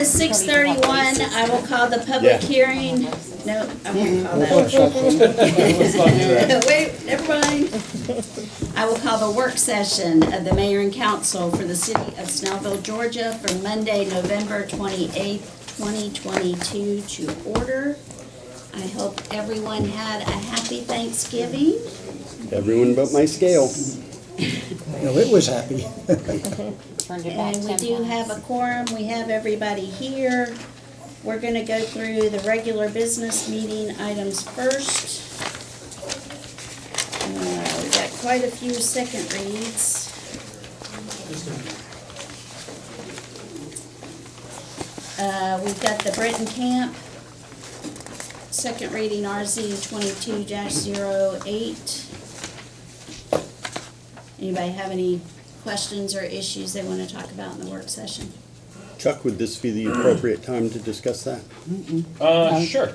6:31, I will call the public hearing. No, I won't call that. Wait, never mind. I will call the work session of the mayor and council for the city of Snellville, Georgia for Monday, November 28th, 2022 to order. I hope everyone had a happy Thanksgiving. Everyone but my scale. No, it was happy. And we do have a quorum, we have everybody here. We're gonna go through the regular business meeting items first. We've got quite a few second reads. We've got the Britton Camp, second reading RZ 22-08. Anybody have any questions or issues they want to talk about in the work session? Chuck, would this be the appropriate time to discuss that? Sure.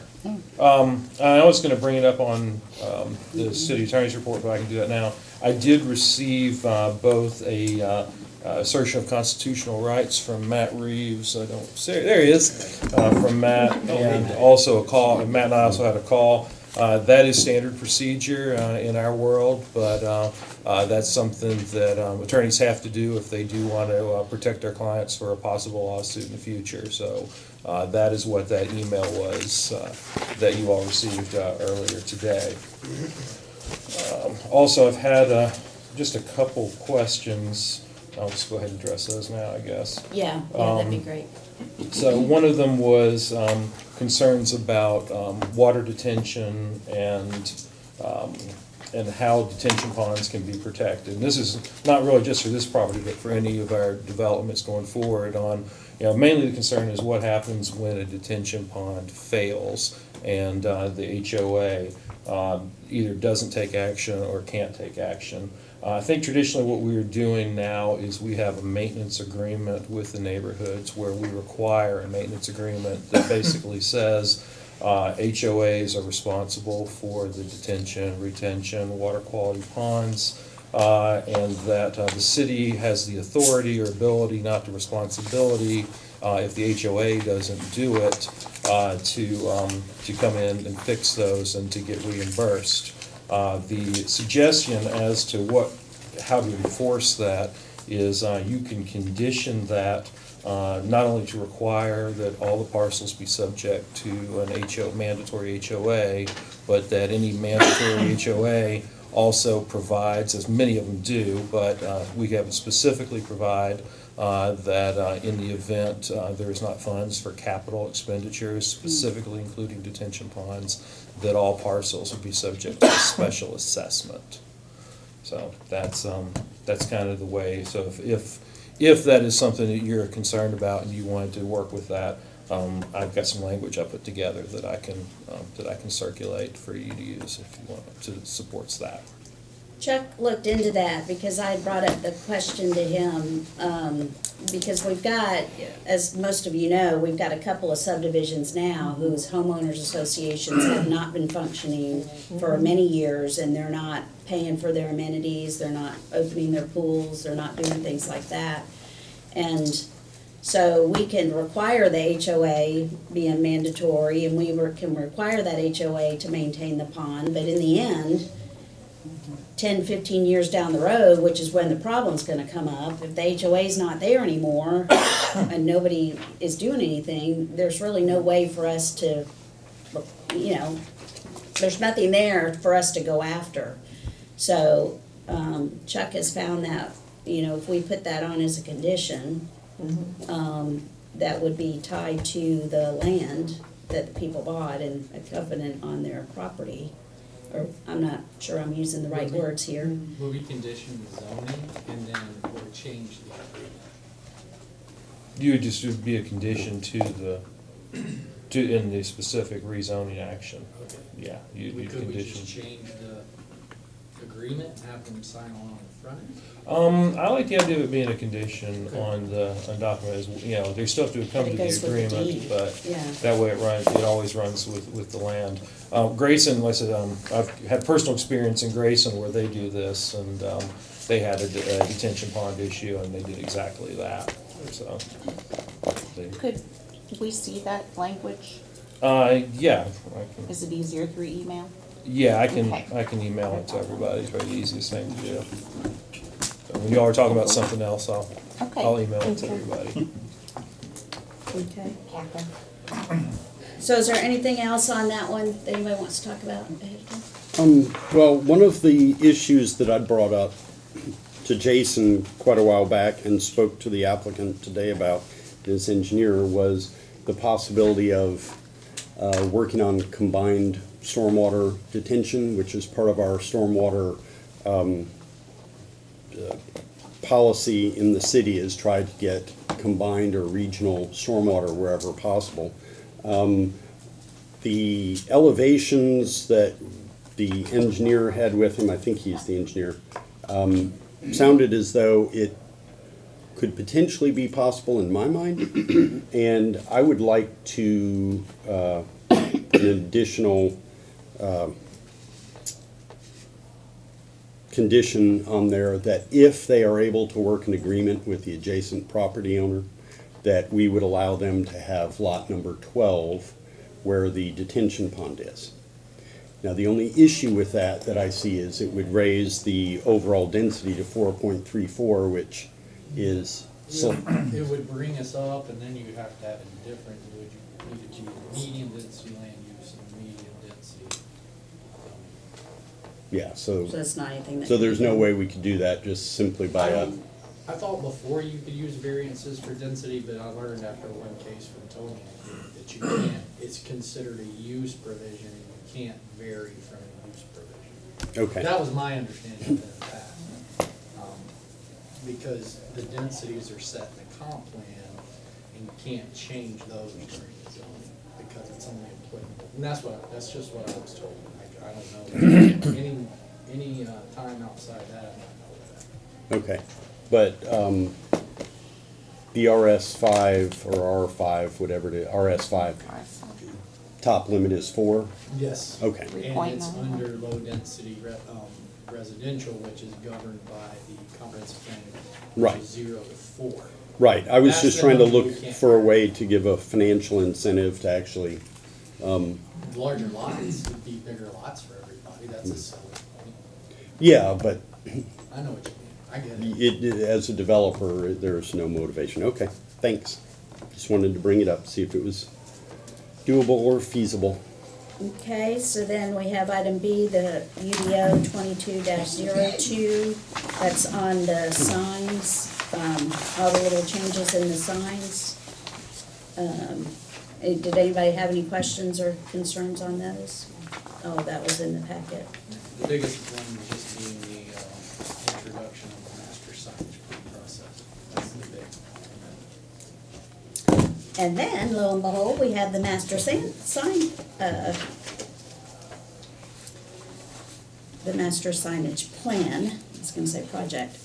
I was gonna bring it up on, the city attorney's report, but I can do that now. I did receive, both a, assertion of constitutional rights from Matt Reeves, I don't say, there he is, from Matt, and also a call, and Matt and I also had a call. That is standard procedure, in our world, but, that's something that attorneys have to do if they do want to protect their clients for a possible lawsuit in the future. So that is what that email was that you all received earlier today. Also, I've had just a couple questions. I'll just go ahead and address those now, I guess. Yeah, that'd be great. So one of them was concerns about water detention and how detention ponds can be protected. And this is not really just for this property, but for any of our developments going forward on, mainly the concern is what happens when a detention pond fails and the HOA either doesn't take action or can't take action. I think traditionally what we are doing now is we have a maintenance agreement with the neighborhoods where we require a maintenance agreement that basically says HOAs are responsible for the detention, retention, water quality ponds, and that the city has the authority or ability, not the responsibility, if the HOA doesn't do it, to come in and fix those and to get reimbursed. The suggestion as to how to enforce that is you can condition that not only to require that all the parcels be subject to an mandatory HOA, but that any mandatory HOA also provides, as many of them do, but we have specifically provide that in the event there is not funds for capital expenditures, specifically including detention ponds, that all parcels will be subject to a special assessment. So that's kind of the way. So if that is something that you're concerned about and you wanted to work with that, I've got some language I put together that I can circulate for you to use if you want to supports that. Chuck looked into that because I brought up the question to him, because we've got, as most of you know, we've got a couple of subdivisions now whose homeowners associations have not been functioning for many years, and they're not paying for their amenities, they're not opening their pools, they're not doing things like that. And so we can require the HOA being mandatory, and we can require that HOA to maintain the pond, but in the end, 10, 15 years down the road, which is when the problem's gonna come up, if the HOA's not there anymore and nobody is doing anything, there's really no way for us to, there's nothing there for us to go after. So Chuck has found that, if we put that on as a condition, that would be tied to the land that the people bought and a covenant on their property. Or I'm not sure I'm using the right words here. Will we condition the zoning and then we'll change the agreement? You would just would be a condition in the specific rezoning action. Okay. Yeah, you'd be Could we just conditioned. change the agreement and have them sign on the front end? I like the idea of it being a condition on the document. They still have to come But to it the goes with the agreement, deed. but Yeah. that way it always runs with the land. Grayson, like I said, I've had personal experience in Grayson where they do this, and they had a detention pond issue, and they did exactly that. So Could Did we see that language? Yeah, Is it easier through email? I can Okay. email it to everybody, it's probably the easiest thing to do. So when y'all are talking about something else, I'll Okay. email it to everybody. Okay. Catherine? So is there anything else on that one that anybody wants to talk about ahead of time? Well, one of the issues that I brought up to Jason quite a while back and spoke to the applicant today about, his engineer, was the possibility of working on combined stormwater detention, which is part of our stormwater policy in the city, is try to get combined or regional stormwater wherever possible. The elevations that the engineer had with him, I think he's the engineer, sounded as though it could potentially be possible in my mind. And I would like to put an additional condition on there that if they are able to work an agreement with the adjacent property owner, that we would allow them to have lot number 12 where the detention pond is. Now, the only issue with that I see is it would raise the overall density to 4.34, which is, so, It would bring us up, and then you would have to have a different, would you need to choose medium density land use and medium density. yeah, So that's not anything that. so there's no way we could do that just simply by a, I thought before you could use variances for density, but I learned after one case from Tony that you can't, it's considered a use provision, and you can't vary from a use provision. okay. That was my understanding of it in the past. Because the densities are set in the comp plan, and you can't change those during the zoning, because it's only applicable. And that's just what I was told. I don't know, any time outside that, I don't know that. Okay, but the RS5 or R5, whatever it is, RS5, top limit is 4? Yes. Okay, And it's under low density residential, which is governed by the comprehensive plan, Right. which is 0 to 4. right. I was That's just the trying to number look we can't- for a way to give a financial incentive to actually, Larger lots would be bigger lots for everybody, that's a selling point. yeah, but I know what you mean, I get it. as a developer, there's no motivation. Okay, thanks. Just wanted to bring it up, see if it was doable or feasible. Okay, so then we have item B, the UDO 22-02. That's on the signs, all the little changes in the signs. Did anybody have any questions or concerns on those? Oh, that was in the packet. The biggest one was just being the introduction of the master signage process, that's the big. And then, lo and behold, we have the master the master signage plan, I was gonna say project,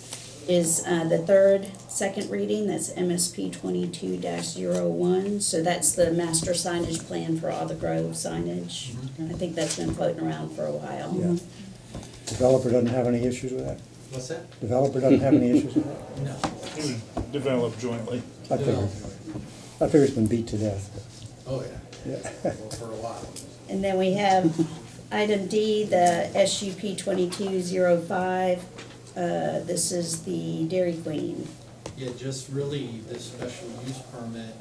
is the second reading, that's MSP 22-01. So that's the master signage plan for all the Grove signage. I think that's been floating around for a while. Yeah. Developer doesn't have any issues with that? What's that? Developer doesn't have any issues with that? No. Developed jointly. I figure it's been beat to death. Oh, yeah, Yeah. well, for a while. And then we have item D, the SUP 22-05. This is the Dairy Queen. Yeah, just really, this special use permit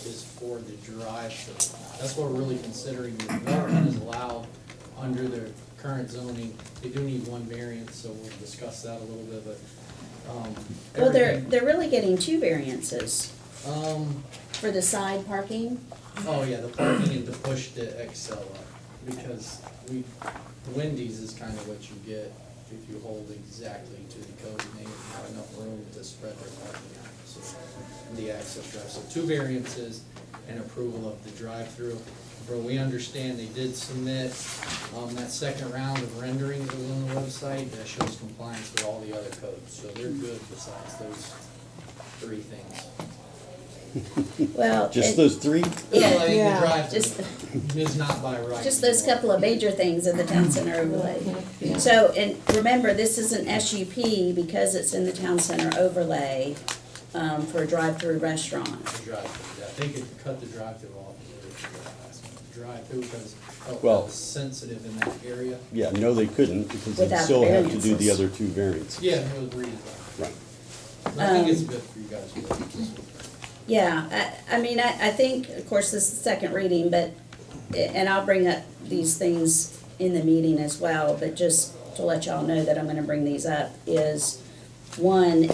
is for the drive-through. That's what we're really considering. The development is allowed under the current zoning. They do need one variance, so we'll discuss that a little bit, but, Well, everything- they're really getting 2 variances Um, for the side parking. oh yeah, the parking and to push the XL up, because Wendy's is kind of what you get if you hold exactly to the code, and they have enough room to spread their parking out, so, the access drive. So 2 variances and approval of the drive-through. But we understand they did submit, that second round of renderings that was on the website that shows compliance with all the other codes, so they're good besides those 3 things. Well, Just those 3? Well, I think Yeah. the drive-through Just- is not by right. just those couple of major things in the town center overlay. So, and remember, this is an SUP because it's in the town center overlay. for a drive-through restaurant. The drive-through, yeah, they could cut the drive-through off. Drive-through because Well- it's sensitive in that area. Yeah, no, they couldn't, because they'd Without still have to do variances. the other two variants. Yeah, it was reasonable. Right. I think it's good for you guys to look at this. Yeah, I mean, I think, of course, this is the second reading, but, and I'll bring up these things in the meeting as well, but just to let y'all know that I'm gonna bring these up, is, one,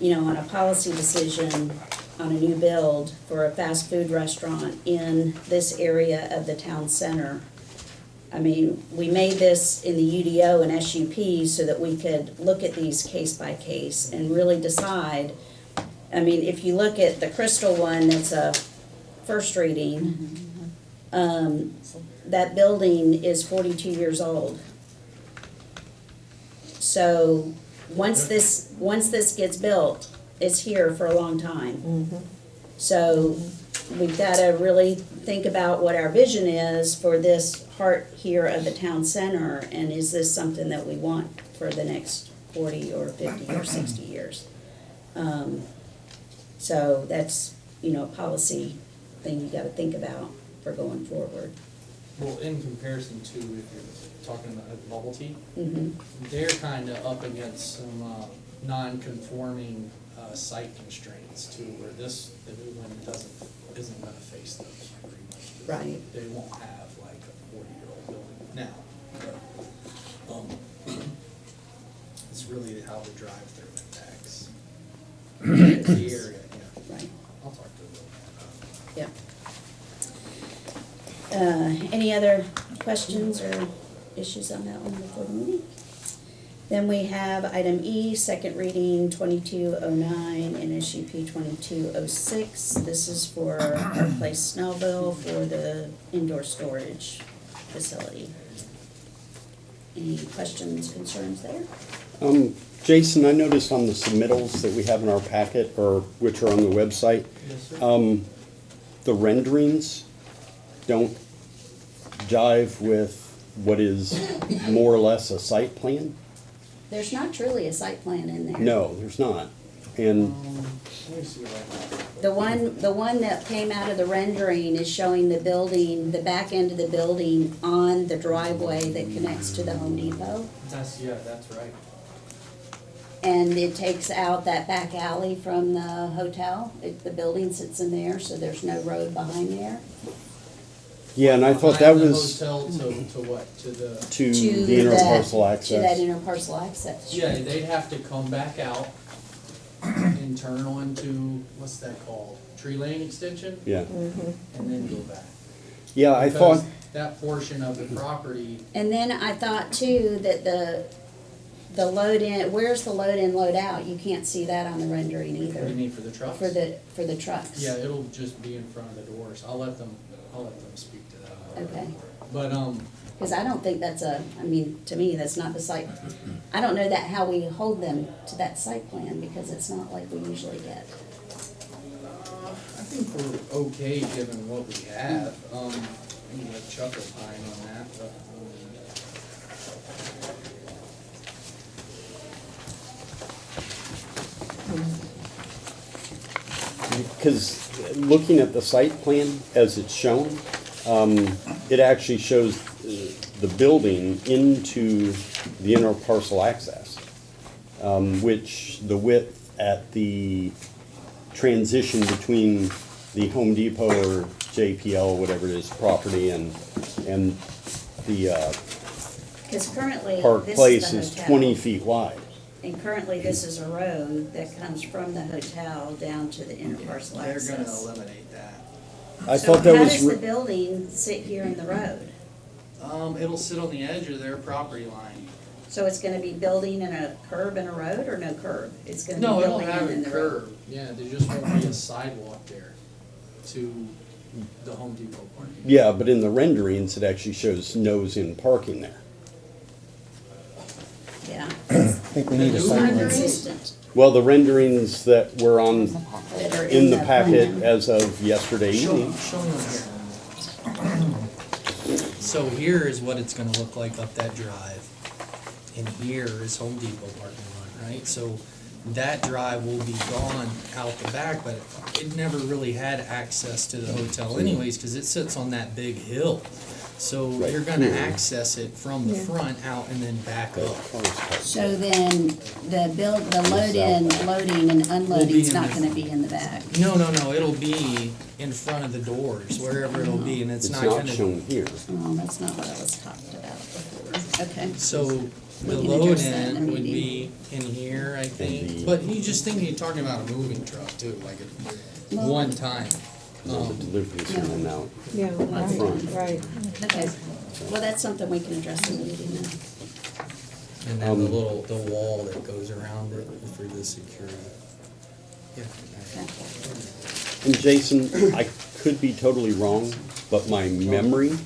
on a policy decision on a new build for a fast food restaurant in this area of the town center. I mean, we made this in the UDO and SUP so that we could look at these case by case and really decide. I mean, if you look at the Crystal one, that's a first reading, that building is 42 years old. So, once this gets built, it's here for a long time. So, we've gotta really think about what our vision is for this heart here of the town center, and is this something that we want for the next 40 or 50 or 60 years? So that's, a policy thing you gotta think about for going forward. Well, in comparison to if you're talking about bubble tea, Mhm. they're kinda up against some, non-conforming, site constraints too, where the new one isn't gonna face those pretty much. Right. They won't have like a 40-year-old building now. It's really how the drive-through impacts the area, yeah. Right, I'll talk to them. yep. Any other questions or issues on that one before the meeting? Then we have item E, second reading 2209 and SUP 2206. This is for our place Snellville for the indoor storage facility. Any questions, concerns there? Jason, I noticed on the submittals that we have in our packet, or which are on the website, Yes, sir. the renderings don't jive with what is more or less a site plan? There's not truly a site plan in there. No, there's not. And, Let me see what I have. The one that came out of the rendering is showing the building, the back end of the building on the driveway that connects to the Home Depot. That's right. And it takes out that back alley from the hotel. The building sits in there, so there's no road behind there. yeah, and I thought that Behind the was hotel to what, to the, to To the that- interparcel To that access. interparcel access. yeah, they'd have to come back out and turn onto, what's that called? Tree lane extension? Yeah, And then go back. yeah, I Because thought, that portion of the property, And then I thought too that the load in, where's the load in, load out? You can't see that on the rendering what do you either, mean for the trucks? for the trucks. Yeah, it'll just be in front of the doors. I'll let them speak to that. Okay. But, Because I don't think that's to me, that's not the site. I don't know that how we hold them to that site plan, because it's not like we usually get. I think we're okay given what we have. I'm gonna let Chuck opine on that, but, because looking at the site plan as it's shown, it actually shows the building into the interparcel access, which the width at the transition between the Home Depot or JPL, whatever it is, property and the Because currently, Park this Place is is the hotel. 20 feet wide. And currently, this is a road that comes from the hotel down to the interparcel they're access. gonna eliminate that. I So thought that how was, does the building sit here in the road? It'll sit on the edge of their property line. So it's gonna be building in a curb and a road, or no curb? It's gonna be No, it'll building have in a the road? curb, yeah, there just won't be a sidewalk there to the Home Depot parking. yeah, but in the renderings, it actually shows nose in parking there. Yeah, I think we need a The new site plan. renderings? consistent. Well, the renderings that were on, That are in the packet plan. as of yesterday Show evening. them here. So here is what it's gonna look like up that drive, and here is Home Depot parking lot, right? So that drive will be gone out the back, but it never really had access to the hotel anyways, cause it sits on that big hill. So Right. you're gonna Yeah. access it from the front out and then back up. So then the loading and unloading's in not the- gonna be in the back? No, it'll be in front of the doors, wherever it'll be, and it's It's not not gonna. shown here. Oh, that's not what I was talking about before. Okay. So the We can load address that in a in would meeting. be in here, I the- think, but you just think you're talking about a moving truck too, like a Well- one time. The deliveries and then out. Yeah, front. right. Okay, well, that's something we can address in the meeting then. And then the wall that goes around it for the security. Yeah. Okay. And Jason, I could be totally wrong, but my memory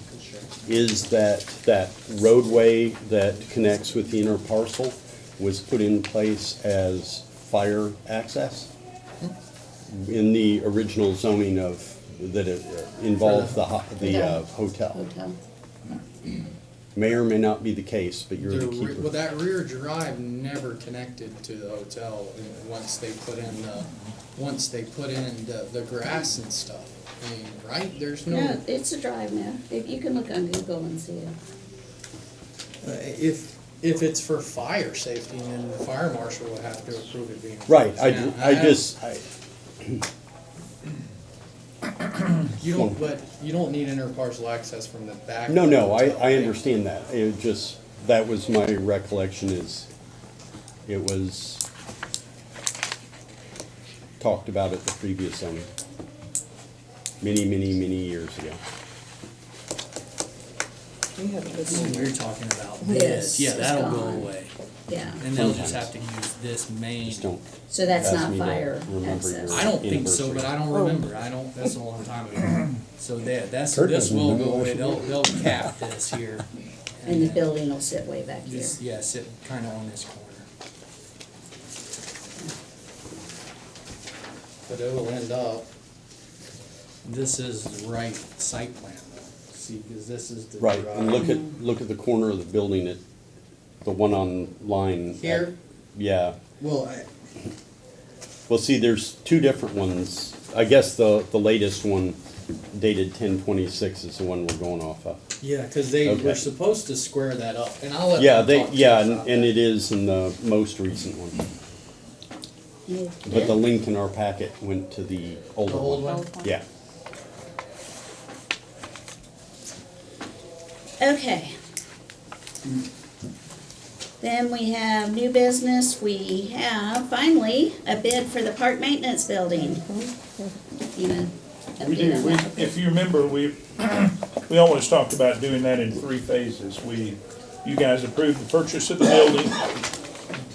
is that that roadway that connects with the inner parcel was put in place as fire access in the original zoning of, that it involved the hotel. Hotel. May or may not be the case, but you're the Well, keeper. that rear drive never connected to the hotel once they put in the grass and stuff. I mean, right? There's No, no, it's a drive now. If you can look on Google and see it. if it's for fire safety, then the fire marshal would have to approve it being. Right, Now, you don't need interparcel access from the back. no, of the no, hotel, I right? understand that. It just, that was my recollection is, it was talked about at the previous zoning. Many, many, many years ago. We have a good So one. we're talking about This this, yeah, is that'll go gone. away. Yeah, And they'll just Sometimes. have to use this main. Just don't. so that's ask not me to fire remember access. your- I don't think so, but anniversary. I don't remember, that's a long time ago. So that's, Kurt this doesn't will remember go what away, she they'll cap this here. And the building will sit way back here. Just, yeah, sit kinda on this corner. But it will end up, this is the right site plan though, see, cause this is the. Right, and drive. look at the corner of the building, the one on line. Here? Yeah, Well, well, see, there's two different ones. I guess the latest one dated 10/26 is the one we're going off of. yeah, cause they Okay. were supposed to square that up, and I'll let Yeah, them talk to you yeah, about and that. it is in the most recent one. You But the did? link in our packet went to the older The old one. one? Yeah. Okay. Then we have new business. We have finally a bid for the park maintenance building. You know. We do, if you remember, we always talked about doing that in 3 phases. You guys approved the purchase of the building,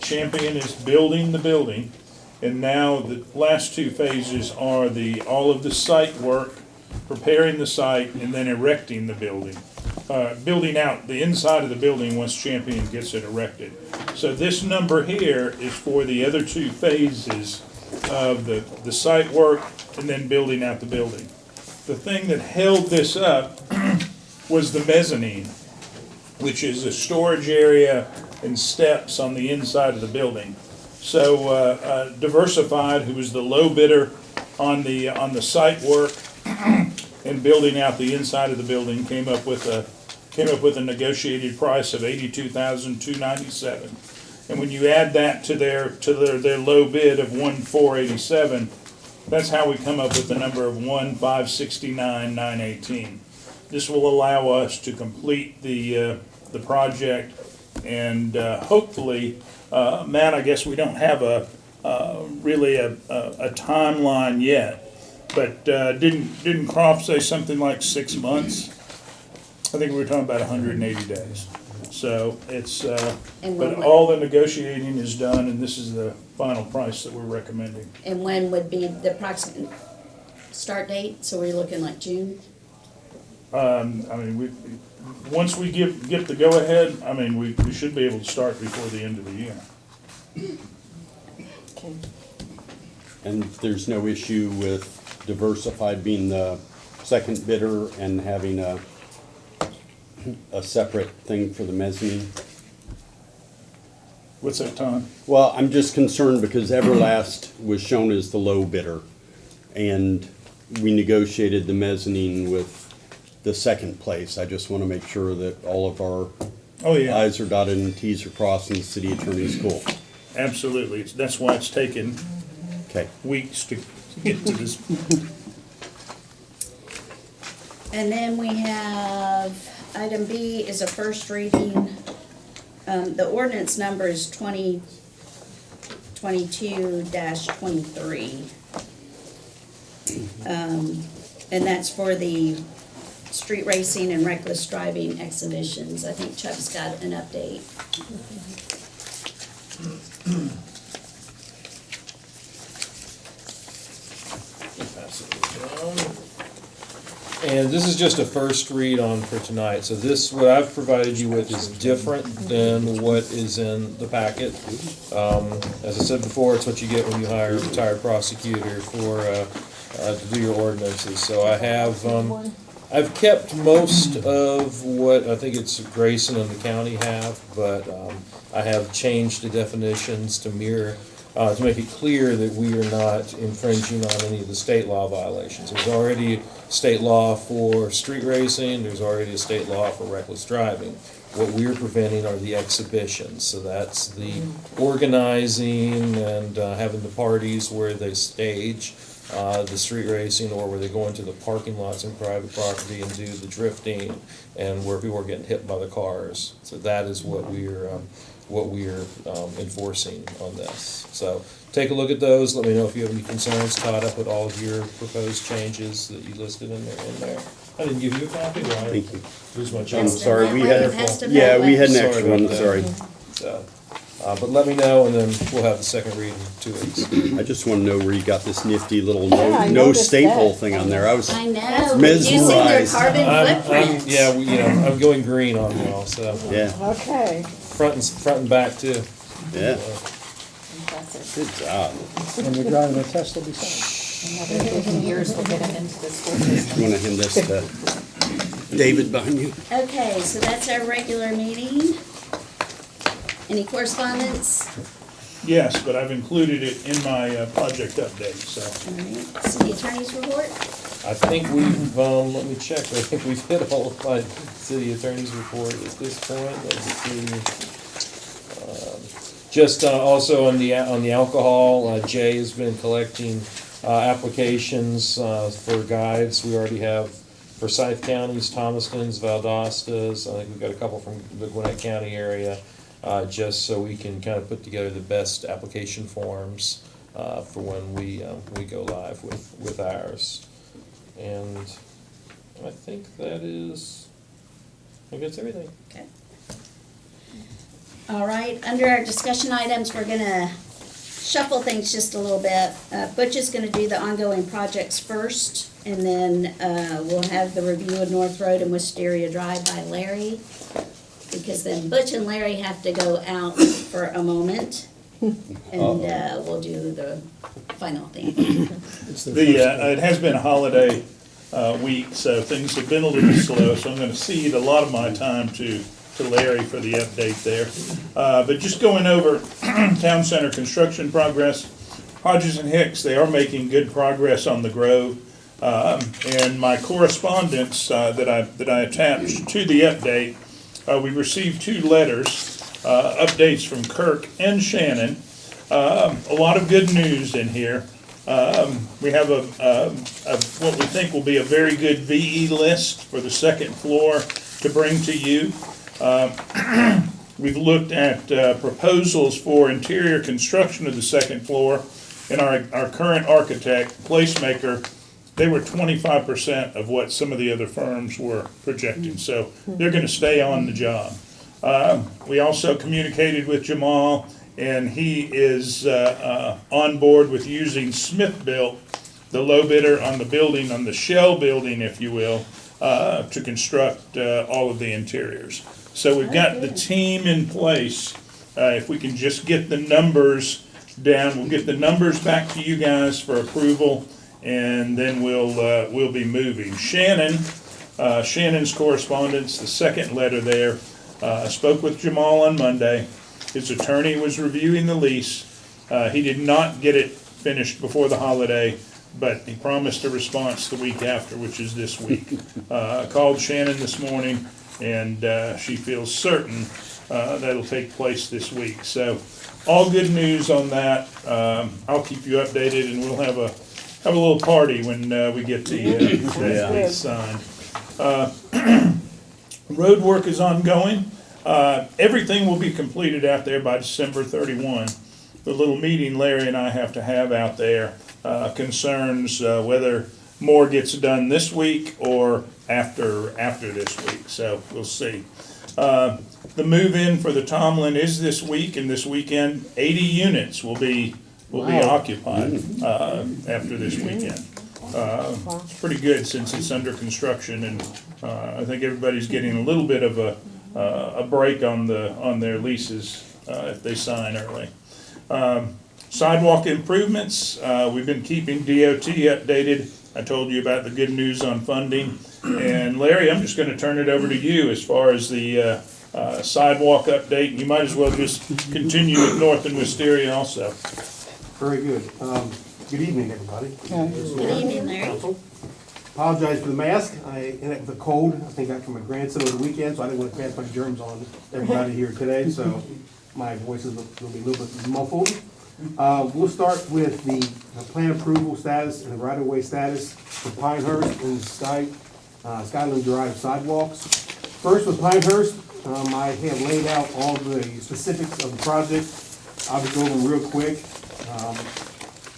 Champion is building the building, and now the last 2 phases are all of the site work, preparing the site, and then erecting the building. Building out the inside of the building once Champion gets it erected. So this number here is for the other 2 phases of the site work and then building out the building. The thing that held this up was the mezzanine, which is a storage area and steps on the inside of the building. So Diversified, who was the low bidder on the site work and building out the inside of the building, came up with a negotiated price of $82,297. And when you add that to their low bid of $1,487, that's how we come up with the number of $1,569,918. This will allow us to complete the project and hopefully, Matt, I guess we don't have really a timeline yet, but didn't Croft say something like 6 months? I think we were talking about 180 days. So it's, And but when all the negotiating is done, and this is the final price that we're recommending. And when would be the approximate start date? So we're looking like June? I mean, once we get the go-ahead, I mean, we should be able to start before the end of the year. Okay. And there's no issue with Diversified being the second bidder and having a separate thing for the mezzanine? What's that, Tom? Well, I'm just concerned because Everlast was shown as the low bidder, and we negotiated the mezzanine with the second place. I just want to make sure that all of our Oh, yeah, i's are dotted and t's are crossed in the city attorney's school. absolutely. That's why it's taken Okay. weeks to get to this. And then we have, item B is a first reading. The ordinance number is 2022-23. And that's for the street racing and reckless driving exhibitions. I think Chuck's got an update. And this is just a first read on for tonight, so this, what I've provided you with is different than what is in the packet. As I said before, it's what you get when you hire a retired prosecutor for, to do your ordinances. So I have, I've kept most of what I think it's Grayson and the county have, but, I have changed the definitions to mirror, to make it clear that we are not infringing on any of the state law violations. There's already state law for street racing, there's already a state law for reckless driving. What we're preventing are the exhibitions, so that's the organizing and having the parties where they stage the street racing, or where they go into the parking lots in private property and do the drifting, and where people are getting hit by the cars. So that is what we're enforcing on this. So take a look at those, let me know if you have any concerns. Todd, I put all of your proposed changes that you listed in there. I didn't give you a copy, well, I Thank you. lose my I'm chance. sorry, we had, Has to yeah, we had an Sorry extra about one, that. sorry. So, but let me know, and then we'll have the second reading in 2 weeks. I just want to know where you got this nifty little Yeah, I no noticed staple that. thing on there. I was, I know, reducing their Mesmerized. carbon I'm, footprint. yeah, I'm going green on y'all, so, yeah, Okay, front and back too. yeah, impressive. good job. When you're driving a Tesla beside. Another 50 years will get them into the school system. You want to hand this to David behind you? Okay, so that's our regular meeting. Any correspondence? Yes, but I've included it in my project update, so. All right, city attorney's report? I think we've, let me check, I think we've hit all of my city attorney's report at this point. Let's see. Just also on the alcohol, Jay has been collecting applications for guides. We already have for Forsyth counties, Thomaston's, Valdostas. I think we've got a couple from the Gwinnett County area, just so we can kind of put together the best application forms for when we go live with ours. And I think that's everything. Okay. All right, under our discussion items, we're gonna shuffle things just a little bit. Butch is gonna do the ongoing projects first, and then we'll have the review of North Road and Wisteria Drive by Larry, because then Butch and Larry have to go out for a moment, and we'll do the final thing. It's the It has been a holiday week, so things have been a little slow, so I'm gonna cede a lot of my time to Larry for the update there. But just going over town center construction progress, Hodges and Hicks, they are making good progress on the Grove. And my correspondence that I attached to the update, we received 2 letters, updates from Kirk and Shannon. A lot of good news in here. We have what we think will be a very good VE list for the second floor to bring to you. We've looked at proposals for interior construction of the second floor, and our current architect, placemaker, they were 25% of what some of the other firms were projecting, so they're gonna stay on the job. We also communicated with Jamal, and he is on board with using Smith-Built, the low bidder on the building, on the shell building, if you will, to construct all of the interiors. So we've got the team in place. If we can just get the numbers down, we'll get the numbers back to you guys for approval, and then we'll be moving. Shannon's correspondence, the second letter there, I spoke with Jamal on Monday. His attorney was reviewing the lease. He did not get it finished before the holiday, but he promised a response the week after, which is this week. I called Shannon this morning, and she feels certain that'll take place this week. So all good news on that. I'll keep you updated, and we'll have a little party when we get that lease signed. Road work is ongoing. Everything will be completed out there by December 31. The little meeting Larry and I have to have out there concerns whether more gets done this week or after this week. So we'll see. The move-in for the Tomlin is this week, and this weekend, 80 units will be occupied after this weekend. It's pretty good since it's under construction, and I think everybody's getting a little bit of a break on their leases if they sign early. Sidewalk improvements, we've been keeping DOT updated. I told you about the good news on funding. And Larry, I'm just gonna turn it over to you as far as the sidewalk update. You might as well just continue with North and Wisteria also. Very good. Good evening, everybody. Good evening, Larry. Council. Apologize for the mask. I ended up with a cold. I think I got from my grandson over the weekend, so I didn't want to pass my germs on everybody here today, so my voice is going to be a little bit muffled. We'll start with the plan approval status and the right-of-way status for Pinehurst and Skyland Drive sidewalks. First with Pinehurst, I have laid out all the specifics of the project. I'll just go over them real quick.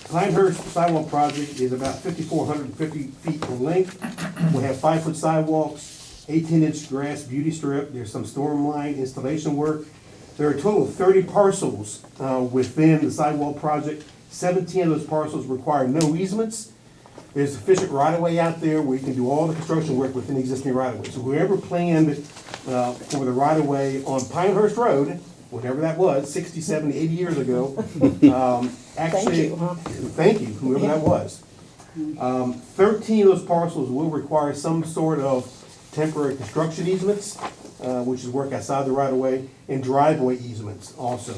Pinehurst sidewalk project is about 5,450 feet in length. We'll have 5-foot sidewalks, 18-inch grass beauty strip. There's some storm line installation work. There are a total of 30 parcels within the sidewalk project. 17 of those parcels require no easements. There's sufficient right-of-way out there where you can do all the construction work within the existing right-of-way. So whoever planned for the right-of-way on Pinehurst Road, whatever that was, 60, 70, 80 years ago, actually, thank you, whoever that was. 13 of those parcels will require some sort of temporary construction easements, which is work outside the right-of-way, and driveway easements also.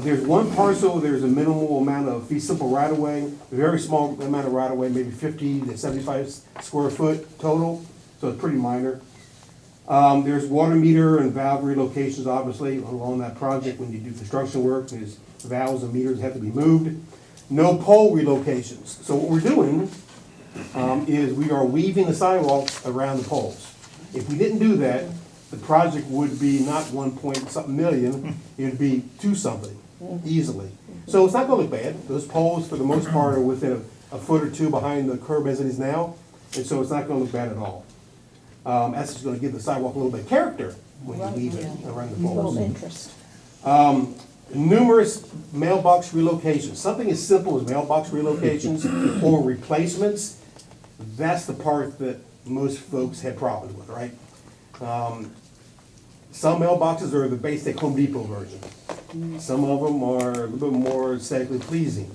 There's one parcel, there's a minimal amount of fee simple right-of-way, a very small amount of right-of-way, maybe 50 to 75 square foot total, so it's pretty minor. There's water meter and valve relocations, obviously, along that project. When you do construction work, there's valves and meters have to be moved. No pole relocations. So what we're doing is we are weaving the sidewalks around the poles. If we didn't do that, the project would be not 1-point-something million, it would be 2-something, easily. So it's not gonna look bad. Those poles, for the most part, are within a foot or two behind the curb as it is now, and so it's not gonna look bad at all. That's just gonna give the sidewalk a little bit of character when you weave it around the poles. interest. Numerous mailbox relocations. Something as simple as mailbox relocations or replacements, that's the part that most folks had problems with, right? Some mailboxes are the basic Home Depot version. Some of them are a little bit more aesthetically pleasing.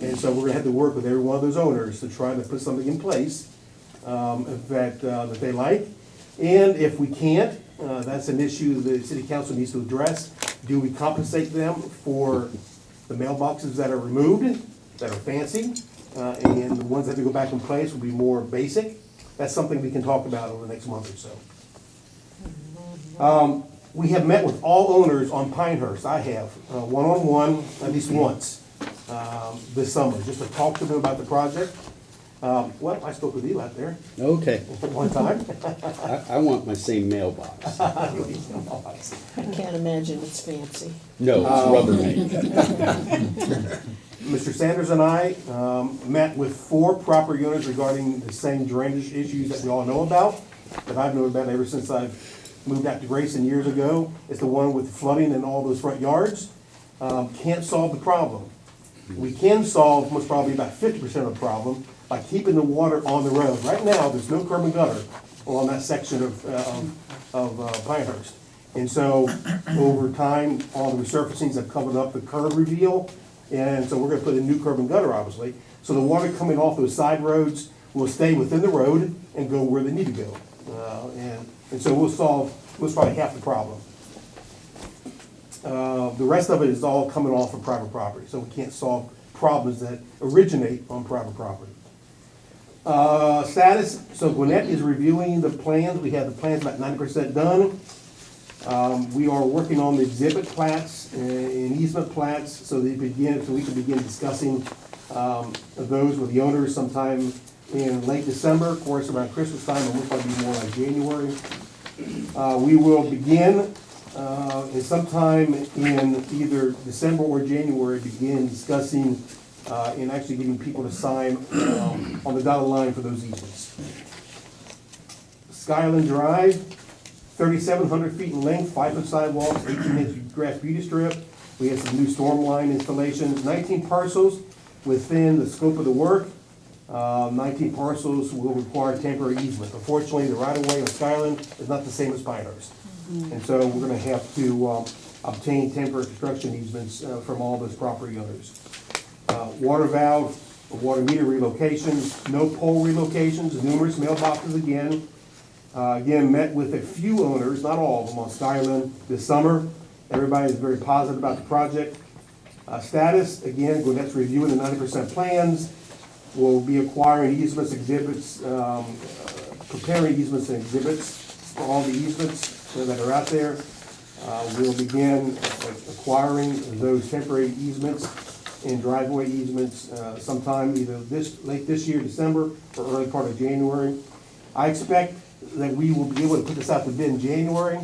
And so we're gonna have to work with every one of those owners to try to put something in place that they like. And if we can't, that's an issue the city council needs to address. Do we compensate them for the mailboxes that are removed, that are fancy, and the ones that have to go back in place will be more basic? That's something we can talk about over the next month or so. We have met with all owners on Pinehurst. I have, one-on-one, at least once, this summer, just to talk to them about the project. Well, I spoke with you out there Okay, one time. I want my same mailbox. I can't imagine it's fancy. No, it's Rubbermaid. Mr. Sanders and I met with 4 property owners regarding the same drainage issues that we all know about, that I've known about ever since I've moved out to Grayson years ago. It's the one with flooding in all those front yards. Can't solve the problem. We can solve most probably about 50% of the problem by keeping the water on the road. Right now, there's no curb and gutter on that section of Pinehurst. And so, over time, all the resurfacings have covered up the curb reveal, and so we're gonna put a new curb and gutter, obviously. So the water coming off those side roads will stay within the road and go where they need to go. And so we'll solve most probably half the problem. The rest of it is all coming off of private property, so we can't solve problems that originate on private property. Status, so Gwinnett is reviewing the plans. We have the plans about 90% done. We are working on the exhibit plats and easement plats so we can begin discussing those with the owners sometime in late December, of course, around Christmas time, and we'll probably be more like January. We will begin sometime in either December or January, begin discussing and actually getting people to sign on the dotted line for those easements. Skyland Drive, 3,700 feet in length, 5-foot sidewalks, 18-inch grass beauty strip. We have some new storm line installations, 19 parcels within the scope of the work. 19 parcels will require temporary easement. Unfortunately, the right-of-way on Skyland is not the same as Pinehurst. And so we're gonna have to obtain temporary construction easements from all those property owners. Water valve, water meter relocations, no pole relocations, numerous mailboxes again. Again, met with a few owners, not all of them, on Skyland this summer. Everybody is very positive about the project. Status, again, Gwinnett's reviewing the 90% plans. We'll be acquiring easements, exhibits, preparing easements and exhibits for all the easements that are out there. We'll begin acquiring those temporary easements and driveway easements sometime either late this year, December, or early part of January. I expect that we will be able to put this out to bid in January.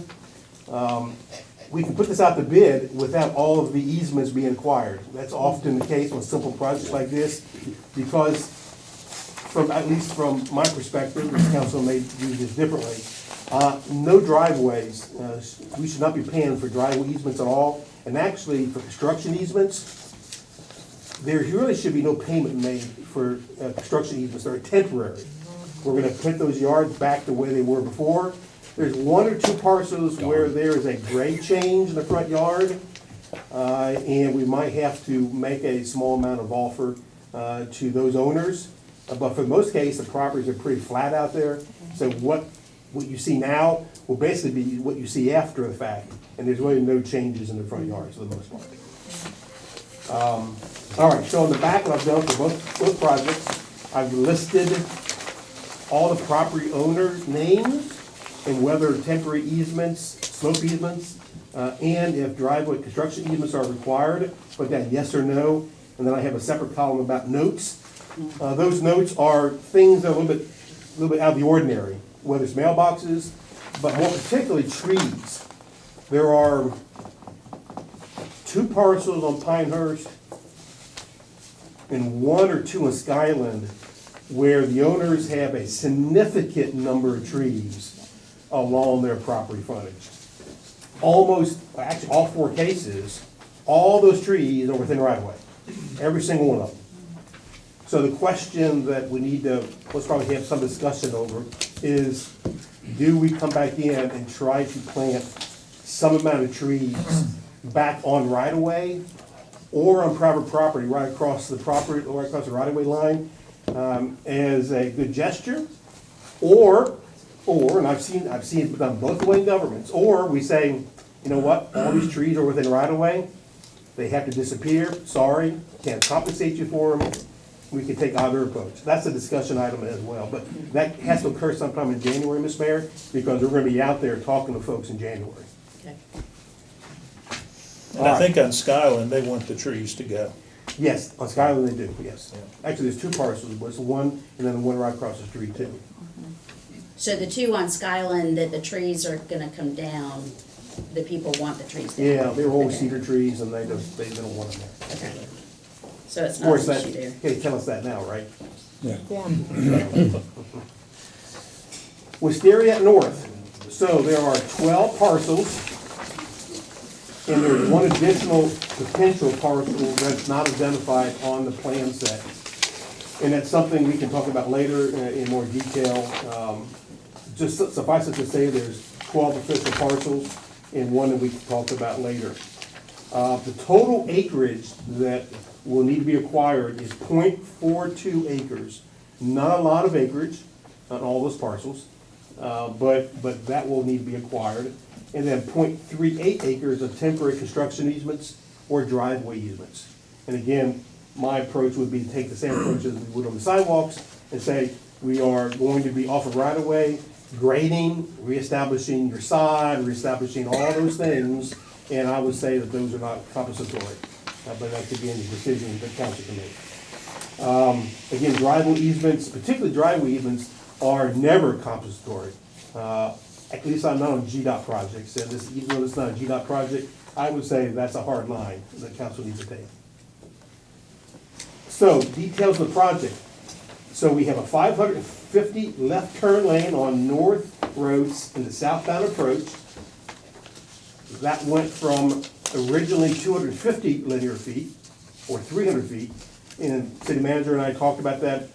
We can put this out to bid without all of the easements being acquired. That's often the case on simple projects like this, because at least from my perspective, the council may do this differently. No driveways, we should not be paying for driveway easements at all, and actually for construction easements, there really should be no payment made for construction easements. They're temporary. We're gonna put those yards back the way they were before. There's one or two parcels where there is a grade change in the front yard, and we might have to make a small amount of offer to those owners. But for most cases, the properties are pretty flat out there. So what you see now will basically be what you see after the fact, and there's really no changes in the front yards for the most part. All right, so on the back, what I've done for both projects, I've listed all the property owner names and whether temporary easements, slope easements, and if driveway construction easements are required, put that yes or no. And then I have a separate column about notes. Those notes are things that are a little bit out of the ordinary, whether it's mailboxes, but more particularly trees. There are 2 parcels on Pinehurst and 1 or 2 in Skyland where the owners have a significant number of trees along their property frontage. Actually, all 4 cases, all those trees are within right of way, every single one of them. So the question that we need to, let's probably have some discussion over is, do we come back in and try to plant some amount of trees back on right of way or on private property right across the property, or right across the right of way line, as a good gesture? Or, and I've seen it done both way in governments, or we say, you know what, all these trees are within right of way, they have to disappear, sorry, can't compensate you for them, we can take either approach. That's a discussion item as well, but that has to occur sometime in January, Ms. Mayor, because we're gonna be out there talking to folks in January. Okay. And I think on Skyland, they want the trees to go. Yes, on Skyland they do, yes. Actually, there's 2 parcels, but it's one, and then the one right across the street too. So the 2 on Skyland that the trees are gonna come down, the people want the trees down? Yeah, they were old Okay. cedar trees and they don't want them there. Okay. So it's Of not course, an that, issue there. okay, tell us that now, right? Yeah. Wisteria North. So there are 12 parcels, and there's one additional potential parcel that's not identified on the plan set. And that's something we can talk about later in more detail. Just suffice it to say, there's 12 official parcels and one that we can talk about later. The total acreage that will need to be acquired is 0.42 acres. Not a lot of acreage on all those parcels, but that will need to be acquired. and then 0.38 acres of temporary construction easements or driveway easements. And again, my approach would be to take the same approach as we would on the sidewalks and say, we are going to be off of right of way, grading, reestablishing your side, reestablishing all those things, and I would say that those are not compensatory. But that could be any decision that council can make. Again, driveway easements, particularly driveway easements, are never compensatory. At least I'm not on GDOT projects, and this, even though it's not a GDOT project, I would say that's a hard line that council needs to take. So, details of the project. So we have a 550 left turn lane on North Roads in the southbound approach. That went from originally 250 linear feet, or 300 feet, and city manager and I talked about that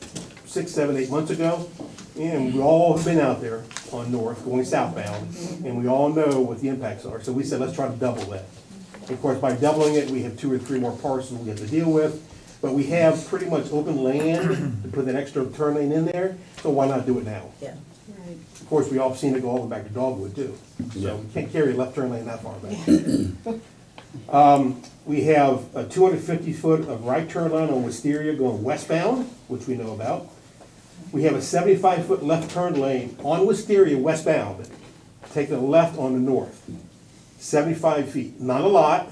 6, 7, 8 months ago, and we all have been out there on North, going southbound, and we all know what the impacts are, so we said, let's try to double that. Of course, by doubling it, we have 2 or 3 more parcels we have to deal with, but we have pretty much open land to put that extra turn lane in there, so why not do it now? Yeah. Right. Of course, we all have seen it go all the way back to Dogwood too, Yeah. so we can't carry a left turn lane that far back. We have a 250 foot of right turn lane on Wisteria going westbound, which we know about. We have a 75 foot left turn lane on Wisteria westbound, taking a left on the north. 75 feet, not a lot,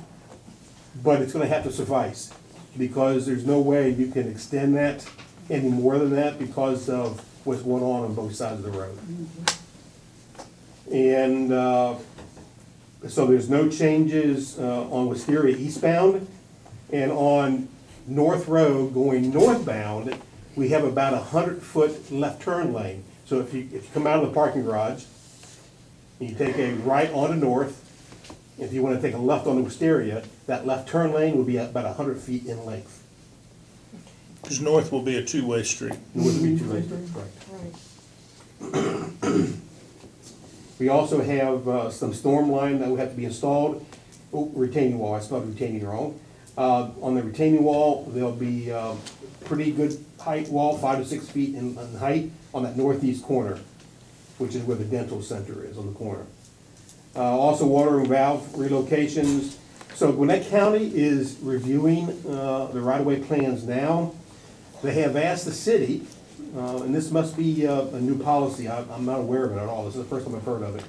but it's gonna have to suffice, because there's no way you can extend that any more than that because of what's going on both sides of the road. And, so there's no changes on Wisteria eastbound, and on North Road going northbound, we have about 100 foot left turn lane. So if you come out of the parking garage, and you take a right onto North, if you want to take a left on Wisteria, that left turn lane will be about 100 feet in length. Because north will be a two-way street. North will be 2 lanes, correct. Right. We also have some storm line that will have to be installed. Oh, retaining wall, I spelled retaining wrong. On the retaining wall, there'll be pretty good height wall, 5 to 6 feet in height on that northeast corner, which is where the dental center is on the corner. Also watering valve relocations. So Gwinnett County is reviewing the right-of-way plans now. They have asked the city, and this must be a new policy, I'm not aware of it at all, this is the first time I've heard of it.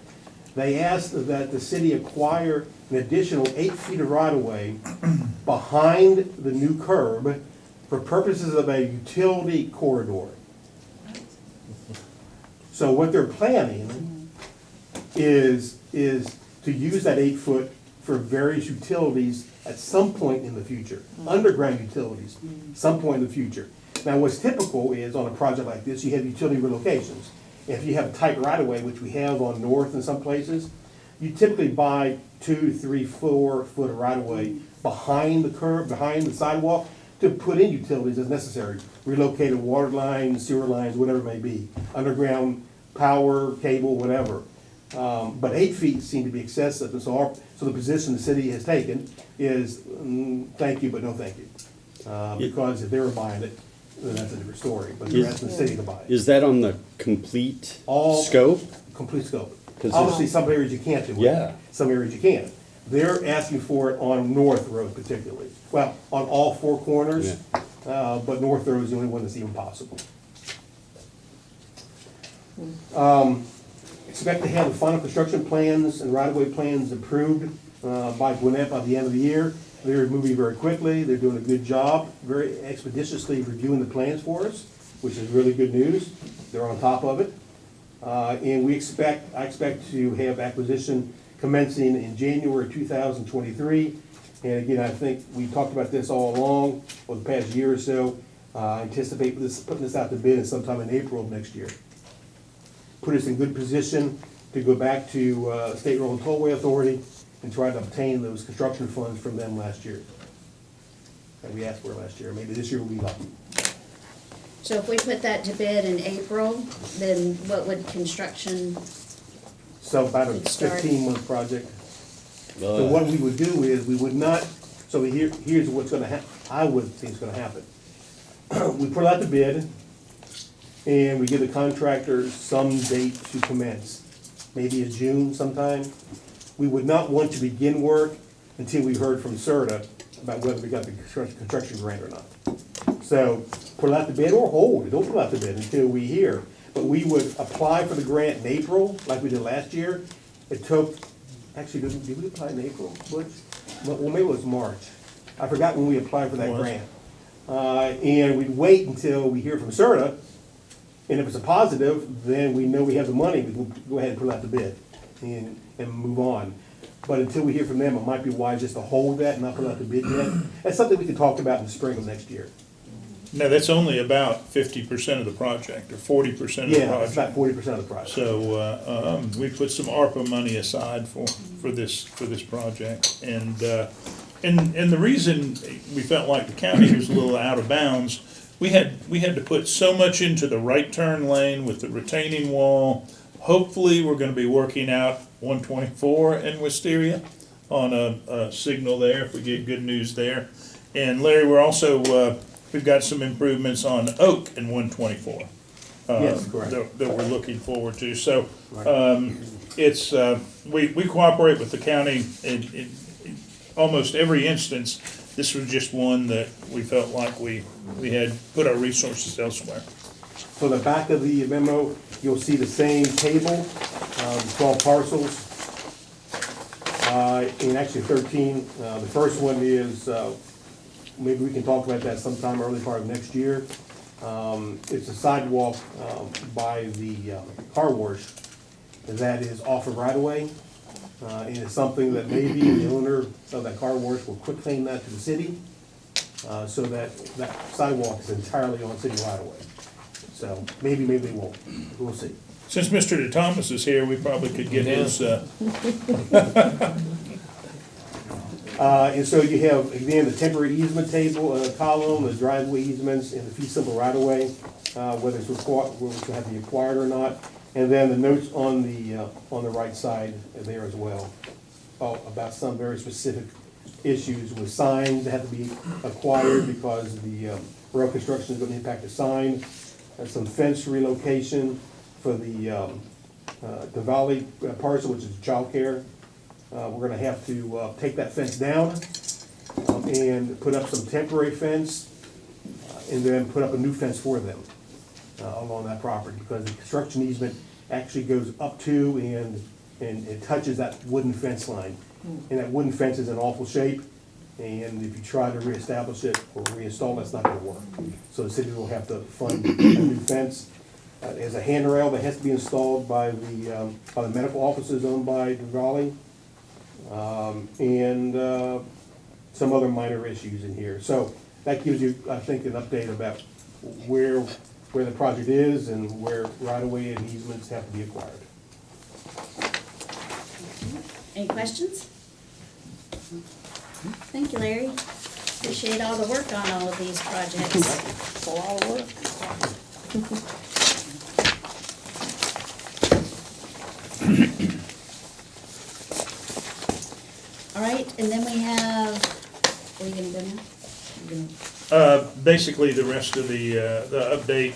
They asked that the city acquire an additional 8 feet of right-of-way behind the new curb for purposes of a utility corridor. So what they're planning is to use that 8 foot for various utilities at some point in the future, underground utilities, some point in the future. Now, what's typical is on a project like this, you have utility relocations. If you have a tight right-of-way, which we have on North in some places, you typically buy 2, 3, 4 foot of right-of-way behind the curb, behind the sidewalk, to put in utilities as necessary. Relocated water lines, sewer lines, whatever it may be, underground power, cable, whatever. But 8 feet seem to be excessive, and so the position the city has taken is, thank you, but no thank you. Because if they were buying it, then that's a different story, but they're asking the city to buy it. Is that on the complete All- scope? Complete scope. 'Cause Obviously, it's- some areas you can't do it. Yeah. Some areas you can. They're asking for it on North Road particularly. Well, on all 4 corners, but North Road is the only one that's even possible. Expect to have the final construction plans and right-of-way plans approved by Gwinnett by the end of the year. They're moving very quickly, they're doing a good job, very expeditiously reviewing the plans for us, which is really good news. They're on top of it. And I expect to have acquisition commencing in January 2023. And again, I think we talked about this all along for the past year or so. Anticipate putting this out to bid sometime in April of next year. Put us in good position to go back to State Road and Tollway Authority and try to obtain those construction funds from them last year. That we asked for last year. Maybe this year we'll be lucky. So if we put that to bid in April, then what would construction, So about a Good start. 15-month project. So what we would do is, we would not, so here's what's gonna happen, I would think is gonna happen. We put out the bid, and we give the contractor some date to commence, maybe a June sometime. we would not want to begin work until we heard from CERTA about whether we got the construction grant or not. So, put it out to bid or hold it, don't put it out to bid until we hear. But we would apply for the grant in April, like we did last year. It took, actually, did we apply in April, Butch? Well, maybe it was March. I forgot when we applied for that Was. grant. And we'd wait until we hear from CERTA, and if it's a positive, then we know we have the money, we can go ahead and put it out to bid and move on. But until we hear from them, it might be wise just to hold that and not put it out to bid yet. That's something we can talk about in the spring of next year. Now, that's only about 50% of the project, or 40% of the Yeah, it's about project. 40% of the project. So, we put some ARPA money aside for this project. And the reason we felt like the county was a little out of bounds, we had to put so much into the right turn lane with the retaining wall. Hopefully, we're gonna be working out 124 in Wisteria on a signal there, if we get good news there. And Larry, we're also, we've got some improvements on Oak and 124. Yes, correct. That we're looking forward to. So, Right. it's, we cooperate with the county in almost every instance. This was just one that we felt like we had put our resources elsewhere. So the back of the memo, you'll see the same table, 12 parcels. And actually 13, the first one is, maybe we can talk about that sometime early part of next year. It's a sidewalk by the car wash that is off of right of way. And it's something that maybe the owner of that car wash will quick claim that to the city, so that sidewalk is entirely on city right of way. So maybe they won't, we'll see. Since Mr. DeThomas is here, we probably could get his, And so you have, again, the temporary easement table, column, the driveway easements, and the fee simple right of way, whether it's required, whether it have to be acquired or not. And then the notes on the right side there as well, about some very specific issues with signs that have to be acquired because the road construction is gonna impact the sign. And some fence relocation for the Valley parcel, which is childcare. We're gonna have to take that fence down and put up some temporary fence, and then put up a new fence for them along that property, because the construction easement actually goes up to and it touches that wooden fence line. And that wooden fence is in awful shape, and if you try to reestablish it or reinstall it, it's not gonna work. So the city will have to fund a new fence. There's a handrail that has to be installed by the medical offices owned by Valley. And some other minor issues in here. So that gives you, I think, an update about where the project is and where right-of-way and easements have to be acquired. Any questions? Thank you, Larry. Appreciate all the work on all of these projects. It's a lot of work. All right, and then we have, what are you gonna go now? You're gonna- basically the rest of the update.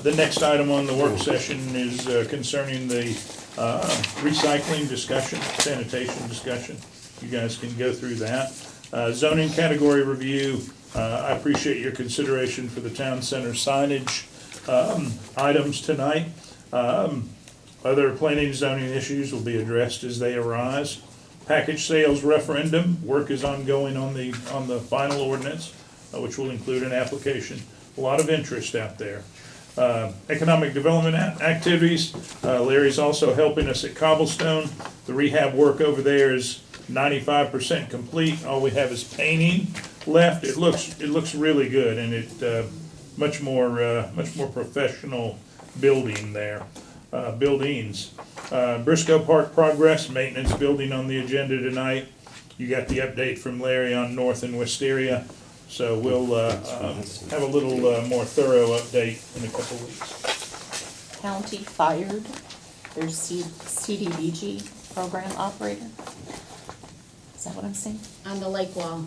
The next item on the work session is concerning the recycling discussion, sanitation discussion. You guys can go through that. Zoning category review, I appreciate your consideration for the town center signage items tonight. Other planning zoning issues will be addressed as they arise. Package sales referendum, work is ongoing on the final ordinance, which will include an application. A lot of interest out there. Economic development activities, Larry's also helping us at Cobblestone. The rehab work over there is 95% complete. All we have is painting left. It looks really good, and much more professional building there. Buildings. Briscoe Park progress, maintenance building on the agenda tonight. You got the update from Larry on North and Wisteria, so we'll have a little more thorough update in a couple weeks. County fired their CDBG program operator. Is that what I'm saying? On the lake wall.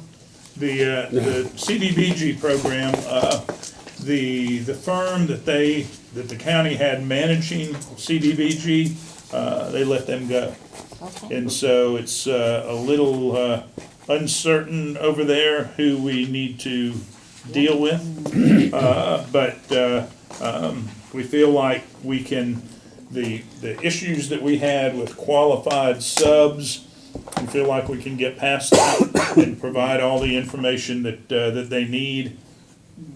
The CDBG program, the firm that the county had managing CDBG, they let them go. Okay. And so it's a little uncertain over there who we need to deal with. But we feel like we can, the issues that we had with qualified subs, we feel like we can get past that and provide all the information that they need.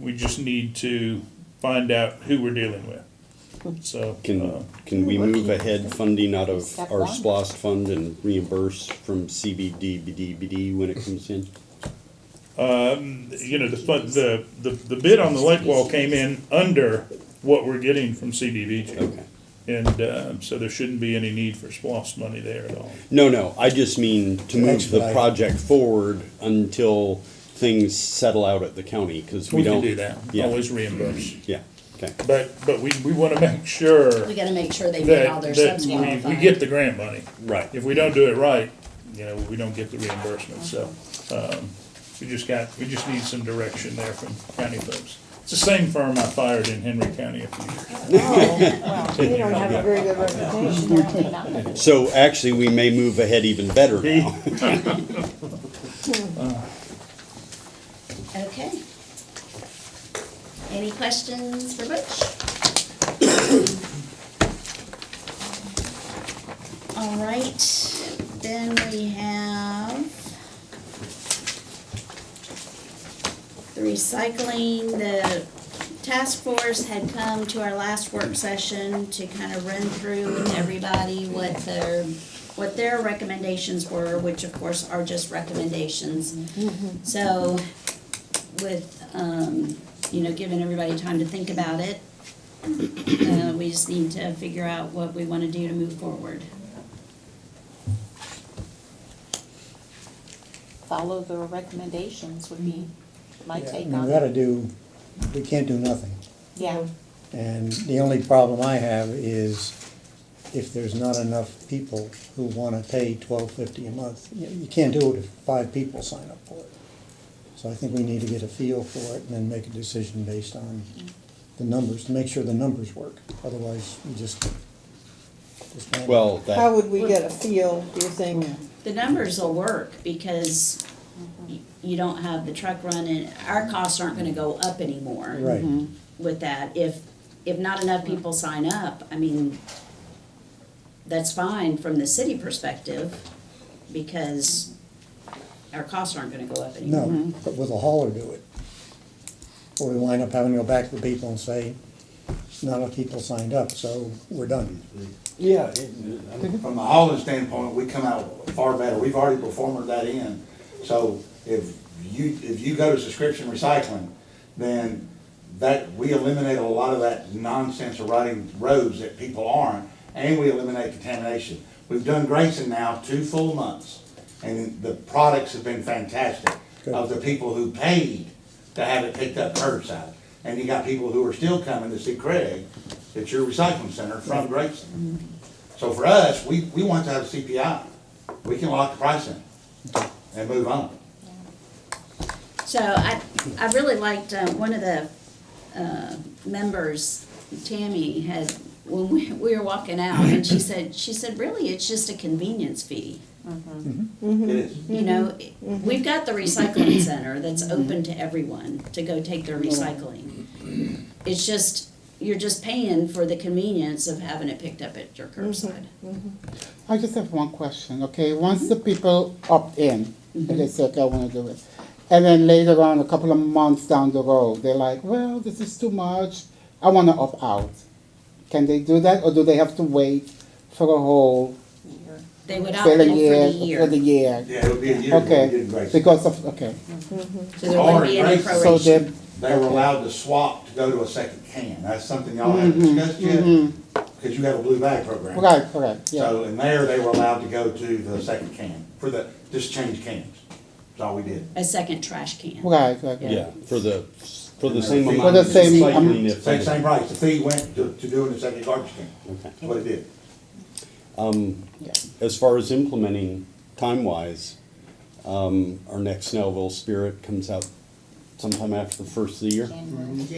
We just need to find out who we're dealing with. So, Can we move ahead funding out of Step our one. SPOS fund and reimburse from CBDBD when it comes in? you know, the bid on the lake wall came in under what we're getting from CDBG. Okay. And so there shouldn't be any need for SPOS money there at all. No, I just mean to move the Expedite. project forward until things settle out at the county, because we We can don't. do that, Yeah. always reimburse. Yeah, okay. But we wanna make sure We gotta make sure they get all that, their that subs we qualified. get the grant money. Right. If we don't do it right, you know, we don't get the reimbursement, so, we just need some direction there from county folks. It's the same firm I fired in Henry County a few years ago. Oh, well, you don't have a very good reputation. Apparently not. So actually, we may move ahead even better now. Okay. Any questions for Butch? All right, then we have the recycling. The task force had come to our last work session to kind of run through with everybody what their recommendations were, which of course are just recommendations. So with, giving everybody time to think about it, we just need to figure out what we want to do to move forward. Follow the recommendations would be my Yeah, take we on gotta it. we can't do nothing. Yeah, And the only problem I have is if there's not enough people who wanna pay $12.50 a month. You can't do it if 5 people sign up for it. So I think we need to get a feel for it and then make a decision based on the numbers, to make sure the numbers work. Otherwise, we just can't. Well, How that, would we get a feel, do you think? The numbers will work because you don't have the truck running, our costs aren't gonna go up anymore. Right. With that. If not enough people sign up, I mean, that's fine from the city perspective, because our costs aren't gonna go up anymore. No, but will the hauler do it? Or we wind up having to go back to the people and say, not enough people signed up, so we're done. Yeah, from the hauling standpoint, we come out far better. We've already performed that in. So if you go to subscription recycling, then we eliminate a lot of that nonsense of riding roads that people aren't, and we eliminate contamination. We've done Grayson now 2 full months, and the products have been fantastic of the people who paid to have it picked up curbside. And you got people who are still coming to see Craig at your recycling center from Grayson. So for us, we want to have a CPI. We can lock the price in and move on. So I really liked, one of the, members, Tammy, had, when we were walking out, and she said, really, it's just a convenience fee. It is. You know, we've got the recycling center that's open to everyone to go take their recycling. It's just, you're just paying for the convenience of having it picked up at your curbside. I just have one question, okay? Once the people opt in, and they say, okay, I wanna do it, and then later on, a couple of months down the road, they're like, well, this is too much, I wanna opt out. Can they do that, or do they have to wait for a whole, They would opt for in the for the year? year. For the year, Yeah, it'll be a year when we okay, did Grayson. because of, okay. So there wouldn't be any Grayson. So proration. then, They were allowed to swap to go to a second can. That's something y'all haven't discussed yet, because you have a blue bag program. right, yeah. So in there, they were allowed to go to the second can, just change cans. That's all we did. A second trash can. Right, yeah, for the same For amount the of same recycling if they- Same price. The fee went to doing the second garbage can. Okay. That's what it did. As far as implementing time-wise, our next Snellville Spirit comes out sometime after the first of the year.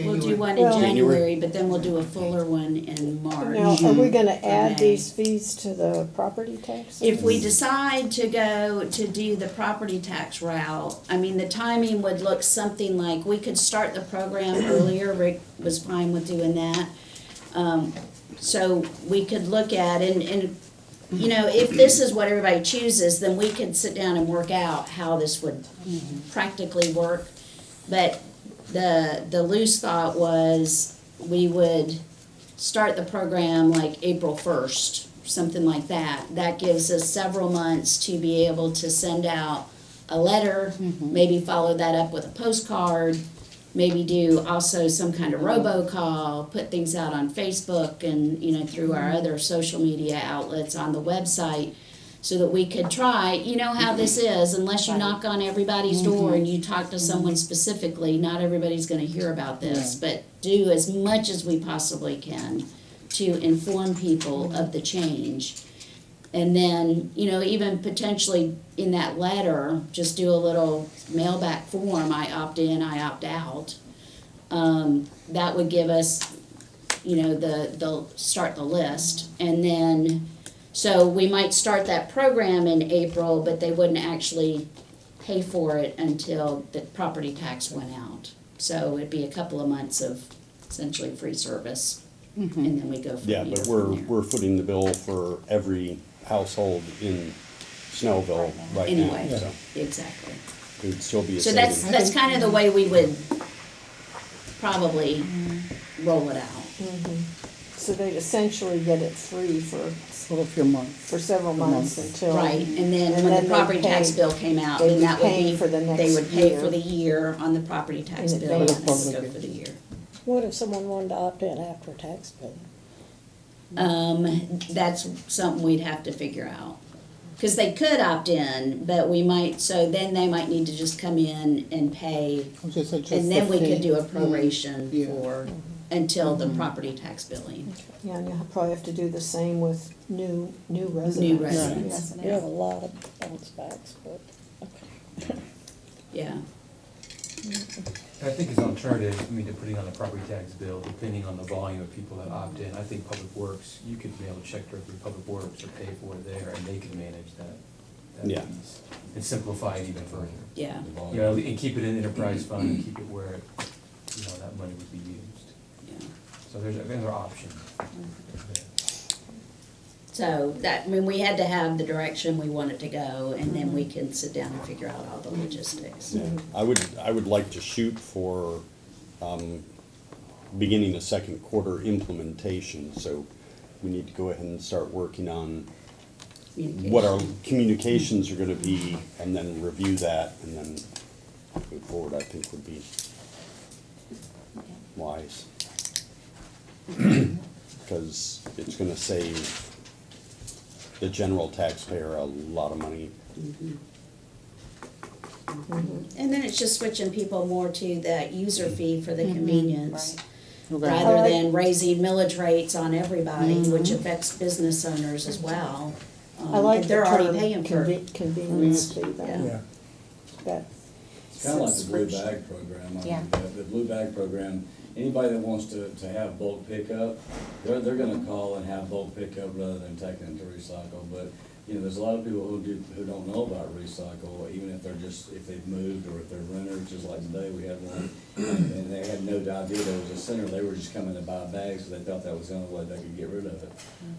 We'll do one in Well- January, but then we'll do a fuller one in March. Now, are we gonna May. add these fees to the property tax? If we decide to go to do the property tax route, I mean, the timing would look something like, we could start the program earlier, Rick was fine with doing that. So we could look at, and, you know, if this is what everybody chooses, then we could sit down and work out how this would practically work. But the loose thought was, we would start the program like April 1st, something like that. That gives us several months to be able to send out a letter, maybe follow that up with a postcard, maybe do also some kind of robocall, put things out on Facebook and, you know, through our other social media outlets on the website, so that we could try, you know how this is, unless you knock on everybody's door and you talk to someone specifically, not everybody's gonna hear about this, but do as much as we possibly can to inform people of the change. And then, you know, even potentially in that letter, just do a little mailback form, I opt in, I opt out. That would give us, you know, they'll start the list. And then, so we might start that program in April, but they wouldn't actually pay for it until the property tax went out. So it'd be a couple of months of essentially free service, and then we go from Yeah, there. but from there. we're footing the bill for every household in Snellville right now, Anyway, so exactly. it would still be a So savings. that's kind of the way we would probably roll it out. So they'd essentially get it free for For a few months. several months until. Right, and then And when then the they property tax pay- bill came out, they'd then be that would paying be, for the they next would pay year. for the year on the property tax In bill, and advance. then go for the year. What if someone wanted to opt in after tax billing? That's something we'd have to figure out. Cause they could opt in, but we might, so then they might need to just come in and pay, and then we could do a proration Yeah. for, until the property tax billing. Yeah, and you'll probably have to do the same with new residents. New residents, We have a lot of bounce backs, but, okay. yeah. I think as an alternative, I mean, to putting on the property tax bill, depending on the volume of people that opt in, I think Public Works, you could be able to check directly with Public Works or pay for it there, and they could manage that Yeah. piece. And simplify it even further. Yeah. You know, and keep it in enterprise fund, and keep it where, you know, that money would be used. Yeah. So there's another option. So that, I mean, we had to have the direction we wanted to go, and then we can sit down and figure out all the logistics. Yeah. I would like to shoot for, beginning of second quarter implementation, so we need to go ahead and start working on what our communications are gonna be, and then review that, and then move forward, I think would be wise. Because it's gonna save the general taxpayer a lot of money. And then it's just switching people more to that user fee for the convenience, Okay. rather than raising millage rates on everybody, which affects business owners as well. I like the They're already term paying for convenience fee, Yeah. that It's kind of like the blue bag program. I mean, Yeah. The blue bag program, anybody that wants to have bulk pickup, they're gonna call and have bulk pickup rather than taking it to recycle. But, you know, there's a lot of people who don't know about recycle, even if if they've moved or if they're renters, just like today, we had one. And they had no idea there was a center, they were just coming to buy bags, because they thought that was the only way they could get rid of it.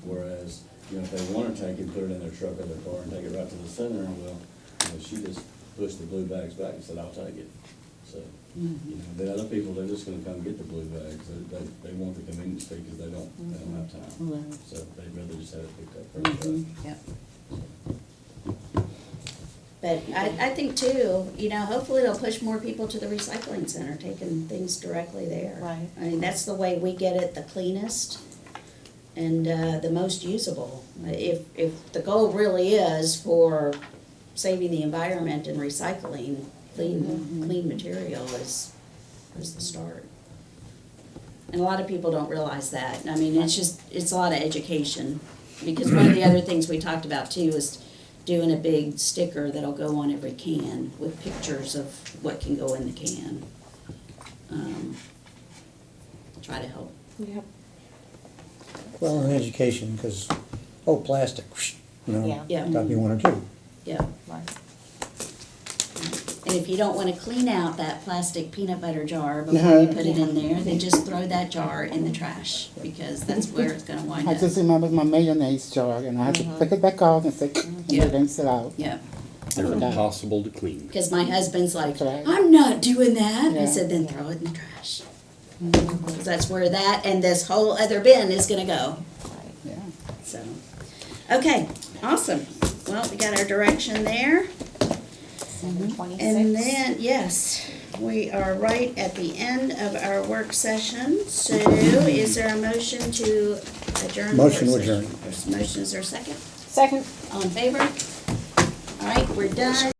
Whereas, you know, if they wanna take it, put it in their truck or their car and take it right to the center, well, you know, she just pushed the blue bags back and said, I'll take it. So, you know, the other people, they're just gonna come get the blue bags, they want the convenience fee because they don't have time. Right. So they'd rather just have it picked up first. Yep. But I think too, you know, hopefully it'll push more people to the recycling center, taking things directly there. Right. I mean, that's the way we get it the cleanest and the most usable. If the goal really is for saving the environment and recycling, clean material is the start. And a lot of people don't realize that. I mean, it's a lot of education. Because one of the other things we talked about too is doing a big sticker that'll go on every can with pictures of what can go in the can. try to help. Yep. Well, in education, because, plastic, you know, Yeah. Yeah. gotta be one or two. Yeah. Right. And if you don't wanna clean out that plastic peanut butter jar before you put it in there, then just throw that jar in the trash, because that's where it's gonna wind I up. just remember my mayonnaise jar, and I had to pick it back out and say, Yeah. and rinse it out. Yeah, They're forgot. impossible to clean. because my husband's like, Right. I'm not doing that. I Yeah. said, then throw it in the trash. 'Cause that's where that and this whole other bin is gonna go, Yeah. so. Okay, awesome. Well, we got our direction there. 7:26. And then, yes, we are right at the end of our work session, so is there a motion to adjourn? the Motion to work session? adjourn. Motion, is there a second? Second. All in favor? All right, we're done.